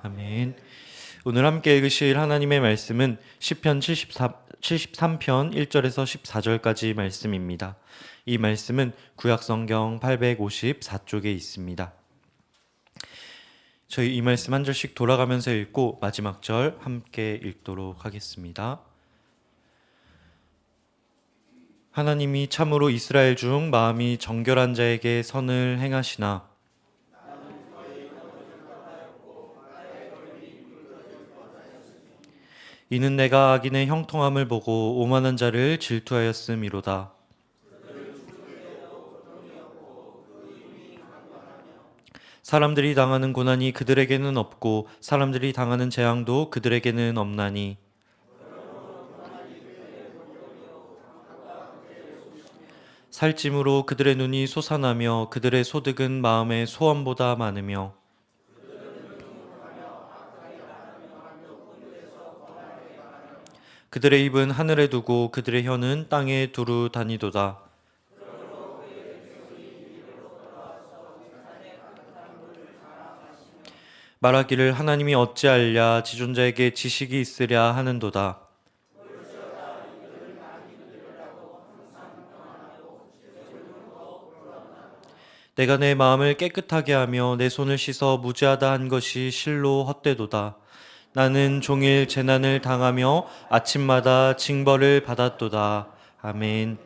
아멘. 오늘 함께 읽으실 하나님의 말씀은 시편 73편 1절에서 14절까지 말씀입니다. 이 말씀은 구약성경 854쪽에 있습니다. 저희 이 말씀 한 절씩 돌아가면서 읽고 마지막 절 함께 읽도록 하겠습니다. 하나님이 참으로 이스라엘 중 마음이 정결한 자에게 선을 행하시나 이는 내가 악인의 형통함을 보고 오만한 자를 질투하였음이로다. 사람들이 당하는 고난이 그들에게는 없고 사람들이 당하는 재앙도 그들에게는 없나니 살찜으로 그들의 눈이 솟아나며 그들의 소득은 마음의 소원보다 많으며 그들의 입은 하늘에 두고 그들의 혀는 땅에 두루 다니도다. 말하기를 하나님이 어찌알랴 지존자에게 지식이 있으랴 하는도다. 내가 내 마음을 깨끗하게 하며 내 손을 씻어 무죄하다 한 것이 실로 헛되도다. 나는 종일 재난을 당하며 아침마다 징벌을 받았도다. 아멘.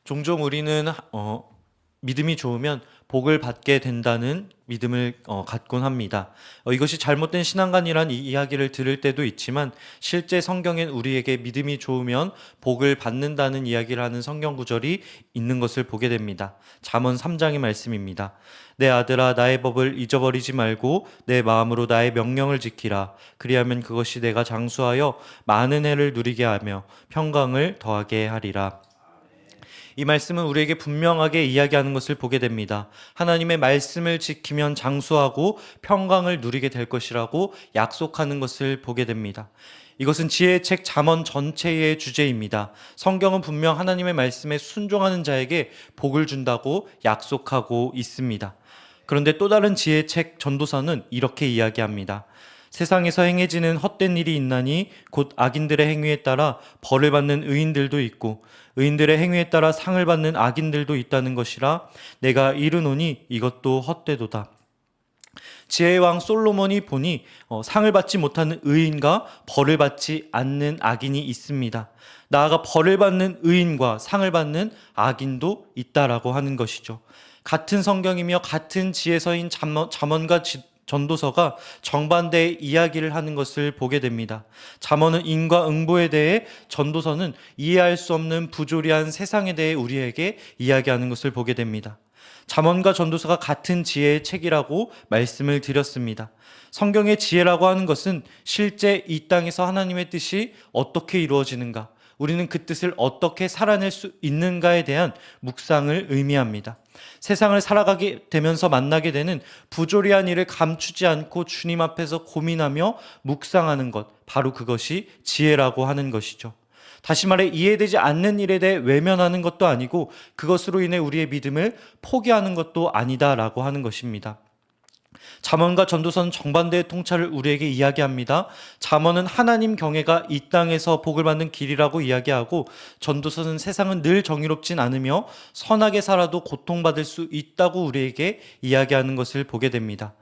종종 우리는 믿음이 좋으면 복을 받게 된다는 믿음을 갖곤 합니다. 이것이 잘못된 신앙관이란 이야기를 들을 때도 있지만 실제 성경엔 우리에게 믿음이 좋으면 복을 받는다는 이야기를 하는 성경 구절이 있는 것을 보게 됩니다. 잠언 3장의 말씀입니다. 내 아들아 나의 법을 잊어버리지 말고 내 마음으로 나의 명령을 지키라. 그리하면 그것이 내가 장수하여 많은 해를 누리게 하며 평강을 더하게 하리라. 이 말씀은 우리에게 분명하게 이야기하는 것을 보게 됩니다. 하나님의 말씀을 지키면 장수하고 평강을 누리게 될 것이라고 약속하는 것을 보게 됩니다. 이것은 지혜의 책 잠언 전체의 주제입니다. 성경은 분명 하나님의 말씀에 순종하는 자에게 복을 준다고 약속하고 있습니다. 그런데 또 다른 지혜의 책 전도서는 이렇게 이야기합니다. 세상에서 행해지는 헛된 일이 있나니 곧 악인들의 행위에 따라 벌을 받는 의인들도 있고 의인들의 행위에 따라 상을 받는 악인들도 있다는 것이라 내가 이르노니 이것도 헛되도다. 지혜의 왕 솔로몬이 보니 상을 받지 못하는 의인과 벌을 받지 않는 악인이 있습니다. 나아가 벌을 받는 의인과 상을 받는 악인도 있다라고 하는 것이죠. 같은 성경이며 같은 지혜서인 잠언과 전도서가 정반대의 이야기를 하는 것을 보게 됩니다. 잠언은 인과응보에 대해, 전도서는 이해할 수 없는 부조리한 세상에 대해 우리에게 이야기하는 것을 보게 됩니다. 잠언과 전도서가 같은 지혜의 책이라고 말씀을 드렸습니다. 성경의 지혜라고 하는 것은 실제 이 땅에서 하나님의 뜻이 어떻게 이루어지는가, 우리는 그 뜻을 어떻게 살아낼 수 있는가에 대한 묵상을 의미합니다. 세상을 살아가게 되면서 만나게 되는 부조리한 일을 감추지 않고 주님 앞에서 고민하며 묵상하는 것, 바로 그것이 지혜라고 하는 것이죠. 다시 말해 이해되지 않는 일에 대해 외면하는 것도 아니고 그것으로 인해 우리의 믿음을 포기하는 것도 아니다라고 하는 것입니다. 잠언과 전도서는 정반대의 통찰을 우리에게 이야기합니다. 잠언은 하나님 경외가 이 땅에서 복을 받는 길이라고 이야기하고, 전도서는 세상은 늘 정의롭진 않으며 선하게 살아도 고통받을 수 있다고 우리에게 이야기하는 것을 보게 됩니다.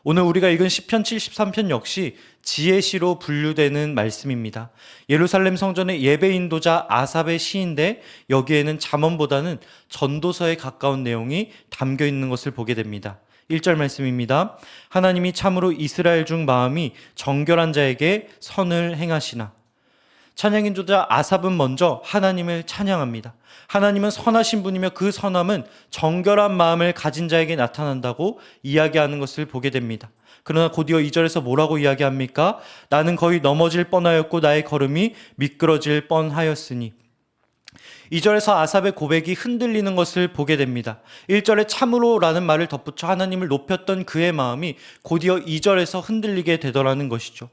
오늘 우리가 읽은 시편 73편 역시 지혜시로 분류되는 말씀입니다. 예루살렘 성전의 예배 인도자 아삽의 시인데 여기에는 잠언보다는 전도서에 가까운 내용이 담겨 있는 것을 보게 됩니다. 1절 말씀입니다. 하나님이 참으로 이스라엘 중 마음이 정결한 자에게 선을 행하시나. 찬양인도자 아삽은 먼저 하나님을 찬양합니다. 하나님은 선하신 분이며 그 선함은 정결한 마음을 가진 자에게 나타난다고 이야기하는 것을 보게 됩니다. 그러나 곧이어 2절에서 뭐라고 이야기합니까? 나는 거의 넘어질 뻔하였고 나의 걸음이 미끄러질 뻔하였으니. 2절에서 아삽의 고백이 흔들리는 것을 보게 됩니다. 1절에 참으로라는 말을 덧붙여 하나님을 높였던 그의 마음이 곧이어 2절에서 흔들리게 되더라는 것이죠.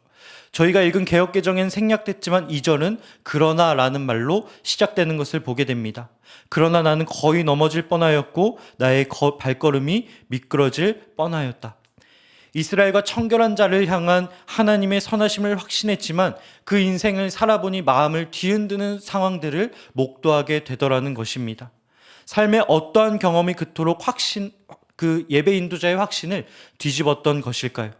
저희가 읽은 개역개정엔 생략됐지만 2절은 그러나라는 말로 시작되는 것을 보게 됩니다. 그러나 나는 거의 넘어질 뻔하였고 나의 발걸음이 미끄러질 뻔하였다. 이스라엘과 청결한 자를 향한 하나님의 선하심을 확신했지만 그 인생을 살아보니 마음을 뒤흔드는 상황들을 목도하게 되더라는 것입니다. 삶의 어떠한 경험이 그토록 그 예배 인도자의 확신을 뒤집었던 것일까요?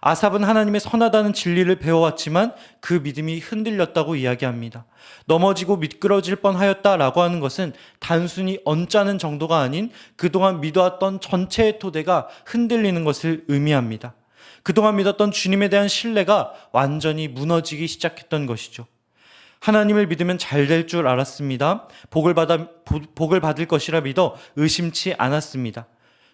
아삽은 하나님의 선하다는 진리를 배워왔지만 그 믿음이 흔들렸다고 이야기합니다. 넘어지고 미끄러질 뻔하였다라고 하는 것은 단순히 언짢은 정도가 아닌 그동안 믿어왔던 전체의 토대가 흔들리는 것을 의미합니다. 그동안 믿었던 주님에 대한 신뢰가 완전히 무너지기 시작했던 것이죠. 하나님을 믿으면 잘 될 줄 알았습니다. 복을 받을 것이라 믿어 의심치 않았습니다.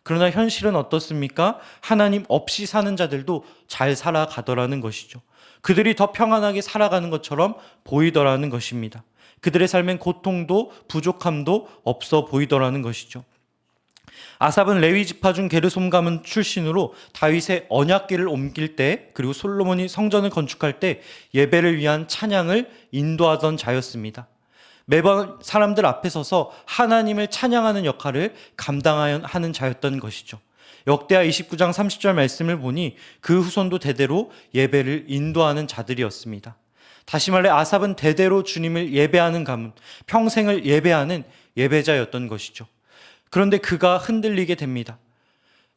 그러나 현실은 어떻습니까? 하나님 없이 사는 자들도 잘 살아가더라는 것이죠. 그들이 더 평안하게 살아가는 것처럼 보이더라는 것입니다. 그들의 삶엔 고통도 부족함도 없어 보이더라는 것이죠. 아삽은 레위 지파 중 게르솜 가문 출신으로 다윗의 언약궤를 옮길 때, 그리고 솔로몬이 성전을 건축할 때 예배를 위한 찬양을 인도하던 자였습니다. 매번 사람들 앞에 서서 하나님을 찬양하는 역할을 감당하여 하는 자였던 것이죠. 역대하 29장 30절 말씀을 보니 그 후손도 대대로 예배를 인도하는 자들이었습니다. 다시 말해 아삽은 대대로 주님을 예배하는 가문, 평생을 예배하는 예배자였던 것이죠. 그런데 그가 흔들리게 됩니다.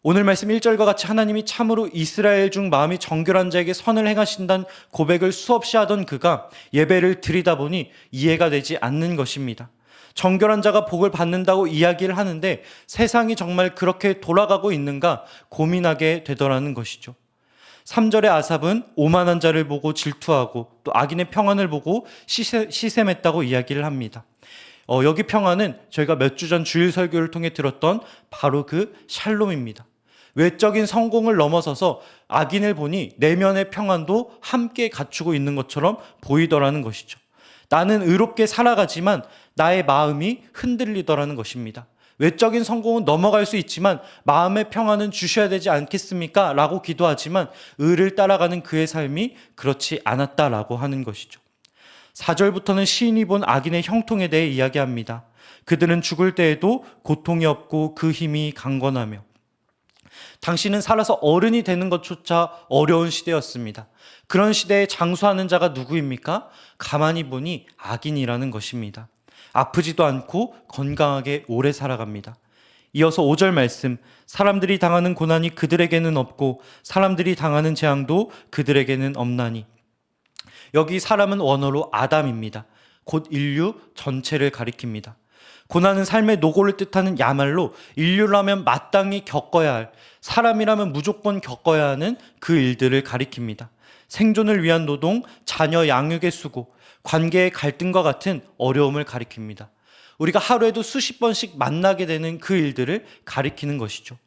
오늘 말씀 1절과 같이 하나님이 참으로 이스라엘 중 마음이 정결한 자에게 선을 행하신다는 고백을 수없이 하던 그가 예배를 드리다 보니 이해가 되지 않는 것입니다. 정결한 자가 복을 받는다고 이야기를 하는데 세상이 정말 그렇게 돌아가고 있는가 고민하게 되더라는 것이죠. 3절의 아삽은 오만한 자를 보고 질투하고 또 악인의 평안을 보고 시샘했다고 이야기를 합니다. 여기 평안은 저희가 몇 주 전 주일 설교를 통해 들었던 바로 그 샬롬입니다. 외적인 성공을 넘어서서 악인을 보니 내면의 평안도 함께 갖추고 있는 것처럼 보이더라는 것이죠. 나는 의롭게 살아가지만 나의 마음이 흔들리더라는 것입니다. 외적인 성공은 넘어갈 수 있지만 마음의 평안은 주셔야 되지 않겠습니까? 라고 기도하지만 의를 따라가는 그의 삶이 그렇지 않았다라고 하는 것이죠. 4절부터는 시인이 본 악인의 형통에 대해 이야기합니다. 그들은 죽을 때에도 고통이 없고 그 힘이 강건하며. 당신은 살아서 어른이 되는 것조차 어려운 시대였습니다. 그런 시대에 장수하는 자가 누구입니까? 가만히 보니 악인이라는 것입니다. 아프지도 않고 건강하게 오래 살아갑니다. 이어서 5절 말씀, 사람들이 당하는 고난이 그들에게는 없고 사람들이 당하는 재앙도 그들에게는 없나니. 여기 사람은 원어로 아담입니다. 곧 인류 전체를 가리킵니다. 고난은 삶의 노고를 뜻하는 야말로 인류라면 마땅히 겪어야 할, 사람이라면 무조건 겪어야 하는 그 일들을 가리킵니다. 생존을 위한 노동, 자녀 양육의 수고, 관계의 갈등과 같은 어려움을 가리킵니다. 우리가 하루에도 수십 번씩 만나게 되는 그 일들을 가리키는 것이죠.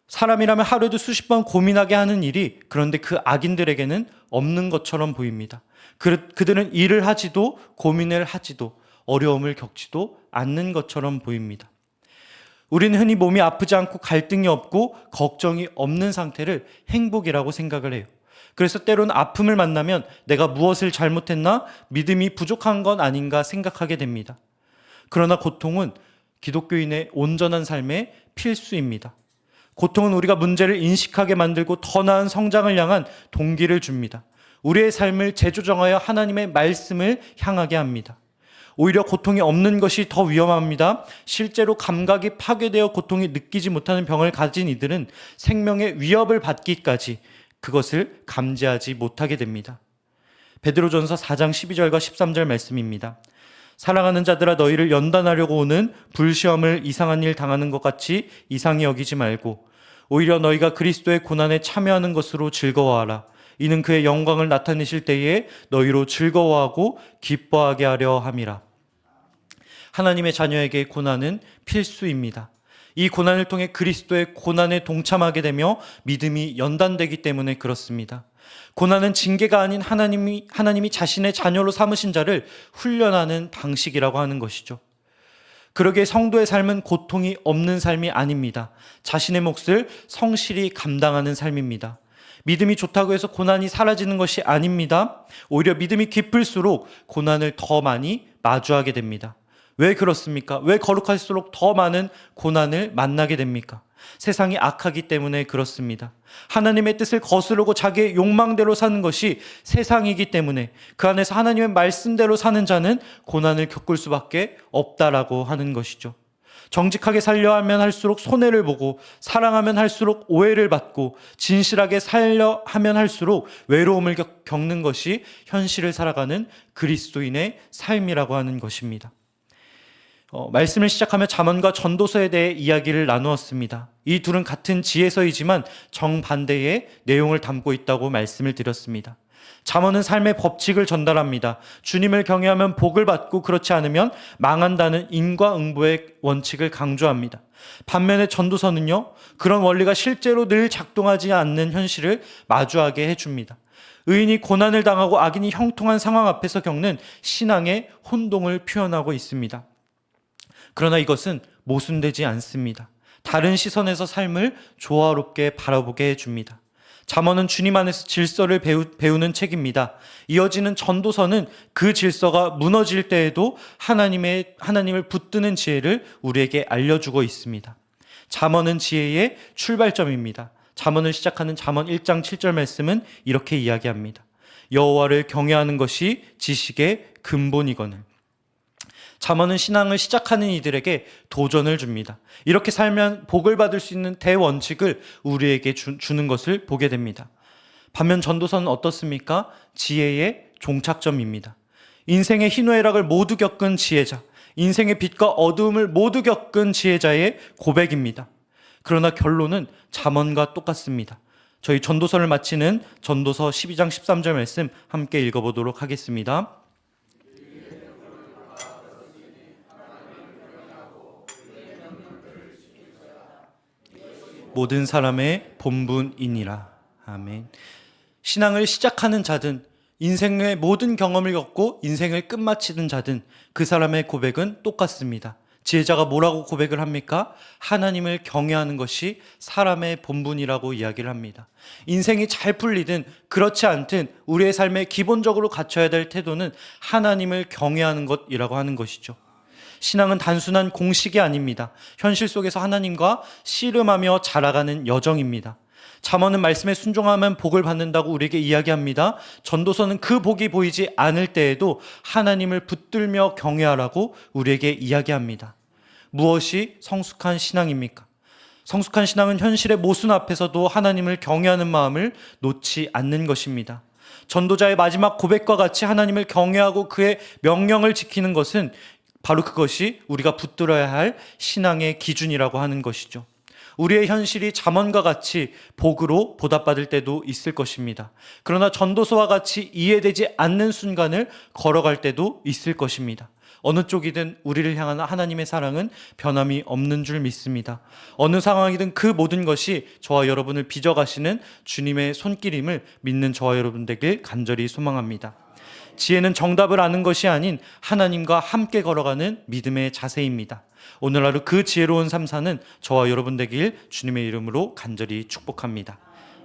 사람이라면 하루에도 수십 번 고민하게 하는 일이 그런데 그 악인들에게는 없는 것처럼 보입니다. 그들은 일을 하지도 고민을 하지도 어려움을 겪지도 않는 것처럼 보입니다. 우리는 흔히 몸이 아프지 않고 갈등이 없고 걱정이 없는 상태를 행복이라고 생각을 해요. 그래서 때로는 아픔을 만나면 내가 무엇을 잘못했나, 믿음이 부족한 건 아닌가 생각하게 됩니다. 그러나 고통은 기독교인의 온전한 삶의 필수입니다. 고통은 우리가 문제를 인식하게 만들고 더 나은 성장을 향한 동기를 줍니다. 우리의 삶을 재조정하여 하나님의 말씀을 향하게 합니다. 오히려 고통이 없는 것이 더 위험합니다. 실제로 감각이 파괴되어 고통이 느끼지 못하는 병을 가진 이들은 생명의 위협을 받기까지 그것을 감지하지 못하게 됩니다. 베드로전서 4장 12절과 13절 말씀입니다. 사랑하는 자들아, 너희를 연단하려고 오는 불시험을 이상한 일 당하는 것 같이 이상히 여기지 말고 오히려 너희가 그리스도의 고난에 참여하는 것으로 즐거워하라. 이는 그의 영광을 나타내실 때에 너희로 즐거워하고 기뻐하게 하려 함이라. 하나님의 자녀에게 고난은 필수입니다. 이 고난을 통해 그리스도의 고난에 동참하게 되며 믿음이 연단되기 때문에 그렇습니다. 고난은 징계가 아닌 하나님이 자신의 자녀로 삼으신 자를 훈련하는 방식이라고 하는 것이죠. 그러기에 성도의 삶은 고통이 없는 삶이 아닙니다. 자신의 몫을 성실히 감당하는 삶입니다. 믿음이 좋다고 해서 고난이 사라지는 것이 아닙니다. 오히려 믿음이 깊을수록 고난을 더 많이 마주하게 됩니다. 왜 그렇습니까? 왜 거룩할수록 더 많은 고난을 만나게 됩니까? 세상이 악하기 때문에 그렇습니다. 하나님의 뜻을 거스르고 자기의 욕망대로 사는 것이 세상이기 때문에 그 안에서 하나님의 말씀대로 사는 자는 고난을 겪을 수밖에 없다라고 하는 것이죠. 정직하게 살려 하면 할수록 손해를 보고, 사랑하면 할수록 오해를 받고, 진실하게 살려 하면 할수록 외로움을 겪는 것이 현실을 살아가는 그리스도인의 삶이라고 하는 것입니다. 말씀을 시작하며 잠언과 전도서에 대해 이야기를 나누었습니다. 이 둘은 같은 지혜서이지만 정반대의 내용을 담고 있다고 말씀을 드렸습니다. 잠언은 삶의 법칙을 전달합니다. 주님을 경외하면 복을 받고 그렇지 않으면 망한다는 인과응보의 원칙을 강조합니다. 반면에 전도서는요, 그런 원리가 실제로 늘 작동하지 않는 현실을 마주하게 해줍니다. 의인이 고난을 당하고 악인이 형통한 상황 앞에서 겪는 신앙의 혼동을 표현하고 있습니다. 그러나 이것은 모순되지 않습니다. 다른 시선에서 삶을 조화롭게 바라보게 해줍니다. 잠언은 주님 안에서 질서를 배우는 책입니다. 이어지는 전도서는 그 질서가 무너질 때에도 하나님을 붙드는 지혜를 우리에게 알려주고 있습니다. 잠언은 지혜의 출발점입니다. 잠언을 시작하는 잠언 1장 7절 말씀은 이렇게 이야기합니다. 여호와를 경외하는 것이 지식의 근본이거늘. 잠언은 신앙을 시작하는 이들에게 도전을 줍니다. 이렇게 살면 복을 받을 수 있는 대원칙을 우리에게 주는 것을 보게 됩니다. 반면 전도서는 어떻습니까? 지혜의 종착점입니다. 인생의 희노애락을 모두 겪은 지혜자, 인생의 빛과 어두움을 모두 겪은 지혜자의 고백입니다. 그러나 결론은 잠언과 똑같습니다. 저희 전도서를 마치는 전도서 12장 13절 말씀 함께 읽어보도록 하겠습니다. 모든 사람의 본분이니라. 아멘. 신앙을 시작하는 자든, 인생의 모든 경험을 겪고 인생을 끝마치는 자든 그 사람의 고백은 똑같습니다. 지혜자가 뭐라고 고백을 합니까? 하나님을 경외하는 것이 사람의 본분이라고 이야기를 합니다. 인생이 잘 풀리든 그렇지 않든 우리의 삶에 기본적으로 갖춰야 될 태도는 하나님을 경외하는 것이라고 하는 것이죠. 신앙은 단순한 공식이 아닙니다. 현실 속에서 하나님과 씨름하며 자라가는 여정입니다. 잠언은 말씀에 순종하면 복을 받는다고 우리에게 이야기합니다. 전도서는 그 복이 보이지 않을 때에도 하나님을 붙들며 경외하라고 우리에게 이야기합니다. 무엇이 성숙한 신앙입니까? 성숙한 신앙은 현실의 모순 앞에서도 하나님을 경외하는 마음을 놓지 않는 것입니다. 전도자의 마지막 고백과 같이 하나님을 경외하고 그의 명령을 지키는 것은 바로 그것이 우리가 붙들어야 할 신앙의 기준이라고 하는 것이죠. 우리의 현실이 잠언과 같이 복으로 보답받을 때도 있을 것입니다. 그러나 전도서와 같이 이해되지 않는 순간을 걸어갈 때도 있을 것입니다. 어느 쪽이든 우리를 향한 하나님의 사랑은 변함이 없는 줄 믿습니다. 어느 상황이든 그 모든 것이 저와 여러분을 빚어가시는 주님의 손길임을 믿는 저와 여러분 되길 간절히 소망합니다. 지혜는 정답을 아는 것이 아닌 하나님과 함께 걸어가는 믿음의 자세입니다. 오늘 하루 그 지혜로운 삶 사는 저와 여러분 되길 주님의 이름으로 간절히 축복합니다.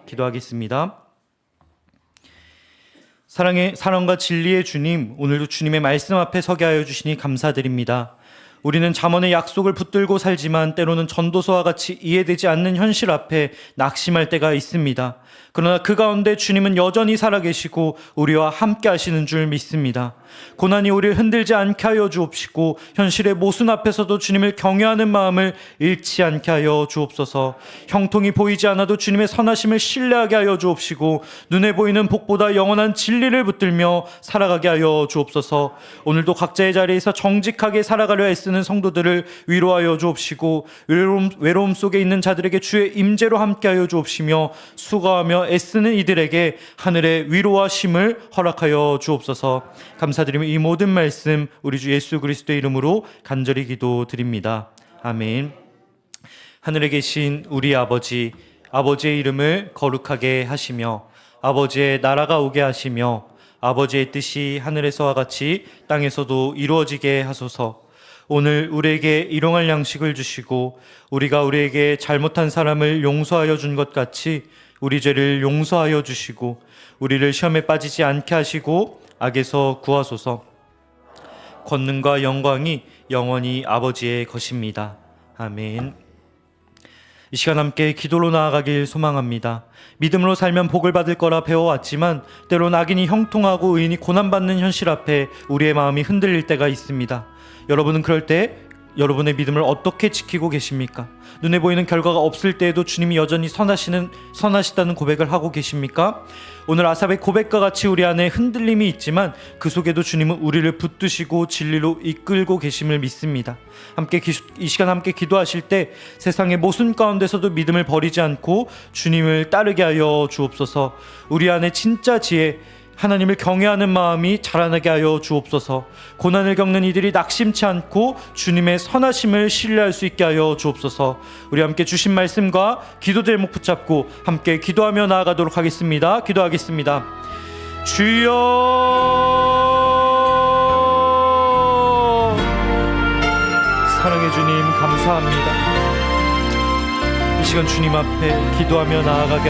기도하겠습니다. 사랑과 진리의 주님, 오늘도 주님의 말씀 앞에 서게 하여 주시니 감사드립니다. 우리는 잠언의 약속을 붙들고 살지만 때로는 전도서와 같이 이해되지 않는 현실 앞에 낙심할 때가 있습니다. 그러나 그 가운데 주님은 여전히 살아계시고 우리와 함께 하시는 줄 믿습니다. 고난이 우리를 흔들지 않게 하여 주옵시고 현실의 모순 앞에서도 주님을 경외하는 마음을 잃지 않게 하여 주옵소서. 형통이 보이지 않아도 주님의 선하심을 신뢰하게 하여 주옵시고 눈에 보이는 복보다 영원한 진리를 붙들며 살아가게 하여 주옵소서. 오늘도 각자의 자리에서 정직하게 살아가려 애쓰는 성도들을 위로하여 주옵시고 외로움 속에 있는 자들에게 주의 임재로 함께 하여 주옵시며 수고하며 애쓰는 이들에게 하늘의 위로와 쉼을 허락하여 주옵소서. 감사드리며 이 모든 말씀 우리 주 예수 그리스도의 이름으로 간절히 기도드립니다. 아멘. 하늘에 계신 우리 아버지, 아버지의 이름을 거룩하게 하시며 아버지의 나라가 오게 하시며 아버지의 뜻이 하늘에서와 같이 땅에서도 이루어지게 하소서. 오늘 우리에게 일용할 양식을 주시고 우리가 우리에게 잘못한 사람을 용서하여 준 것 같이 우리 죄를 용서하여 주시고 우리를 시험에 빠지지 않게 하시고 악에서 구하소서. 권능과 영광이 영원히 아버지의 것입니다. 아멘. 이 시간 함께 기도로 나아가길 소망합니다. 믿음으로 살면 복을 받을 거라 배워왔지만 때론 악인이 형통하고 의인이 고난받는 현실 앞에 우리의 마음이 흔들릴 때가 있습니다. 여러분은 그럴 때 여러분의 믿음을 어떻게 지키고 계십니까? 눈에 보이는 결과가 없을 때에도 주님이 여전히 선하시다는 고백을 하고 계십니까? 오늘 아삽의 고백과 같이 우리 안에 흔들림이 있지만 그 속에도 주님은 우리를 붙드시고 진리로 이끌고 계심을 믿습니다. 이 시간 함께 기도하실 때 세상의 모순 가운데서도 믿음을 버리지 않고 주님을 따르게 하여 주옵소서. 우리 안에 진짜 지혜, 하나님을 경외하는 마음이 자라나게 하여 주옵소서. 고난을 겪는 이들이 낙심치 않고 주님의 선하심을 신뢰할 수 있게 하여 주옵소서. 우리 함께 주신 말씀과 기도 제목 붙잡고 함께 기도하며 나아가도록 하겠습니다. 기도하겠습니다. 주여, 사랑의 주님 감사합니다. 이 시간 주님 앞에 기도하며 나아가게